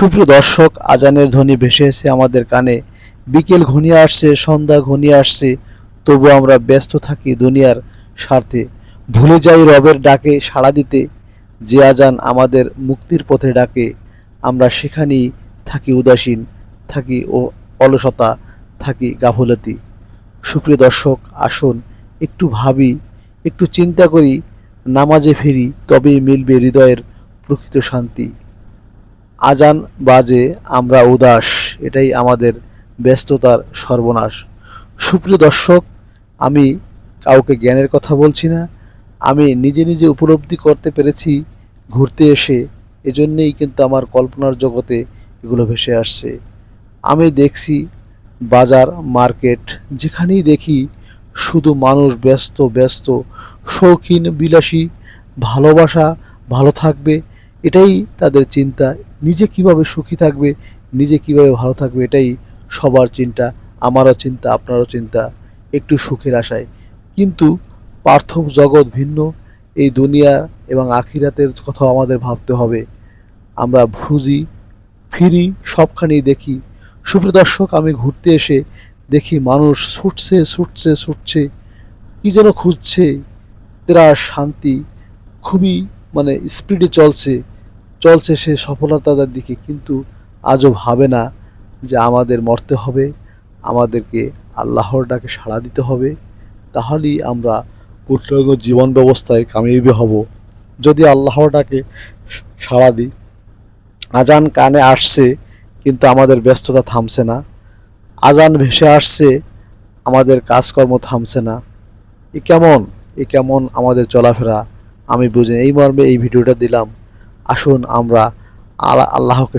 সুপ্রিয় দর্শক, আজানের ধ্বনি ভেসে এসে আমাদের কানে। বিকেল ঘনিয়ে আসছে, সন্ধ্যা ঘনিয়ে আসছে, তবু আমরা ব্যস্ত থাকি দুনিয়ার স্বার্থে। ভুলে যাই রবের ডাকে সাড়া দিতে। যে আজান আমাদের মুক্তির পথে ডাকে, আমরা সেখানেই থাকি উদাসীন, থাকি ও অলসতা, থাকি গাফলতি। সুপ্রিয় দর্শক, আসুন একটু ভাবি, একটু চিন্তা করি, নামাজে ফিরি, তবেই মিলবে হৃদয়ের প্রকৃত শান্তি। আজান বাজে আমরা উদাস, এটাই আমাদের ব্যস্ততার সর্বনাশ। সুপ্রিয় দর্শক, আমি কাউকে জ্ঞানের কথা বলছি না, আমি নিজে নিজে উপলব্ধি করতে পেরেছি ঘুরতে এসে। এজন্যেই কিন্তু আমার কল্পনার জগতে এগুলো ভেসে আসছে। আমি দেখছি বাজার, মার্কেট, যেখানেই দেখি শুধু মানুষ ব্যস্ত ব্যস্ত, শৌখিন, বিলাসী, ভালোবাসা, ভালো থাকবে, এটাই তাদের চিন্তা। নিজে কিভাবে সুখী থাকবে, নিজে কিভাবে ভালো থাকবে, এটাই সবার চিন্তা। আমারও চিন্তা, আপনারও চিন্তা, একটু সুখের আশায়। কিন্তু পার্থিব জগৎ ভিন্ন, এই দুনিয়া এবং আখিরাতের কথাও আমাদের ভাবতে হবে। আমরা বুঝি, ফিরি, সবখানেই দেখি। সুপ্রিয় দর্শক, আমি ঘুরতে এসে দেখি মানুষ ছুটছে ছুটছে ছুটছে, কি যেন খুঁজছে, তারা শান্তি, খুবই স্পিডে চলছে, চলছে সে সফলতার দিকে, কিন্তু আজও ভাবে না যে আমাদের মরতে হবে, আমাদেরকে আল্লাহর ডাকে সাড়া দিতে হবে। তাহলেই আমরা পূর্ণাঙ্গ জীবন ব্যবস্থায় কামিয়াবি হব। যদি আল্লাহর ডাকে সাড়া দিই। আজান কানে আসছে, কিন্তু আমাদের ব্যস্ততা থামছে না। আজান ভেসে আসছে, আমাদের কাজকর্ম থামছে না। এ কেমন আমাদের চলাফেরা, আমি বুঝি। এই মর্মে এই ভিডিওটা দিলাম। আসুন আমরা আল্লাহকে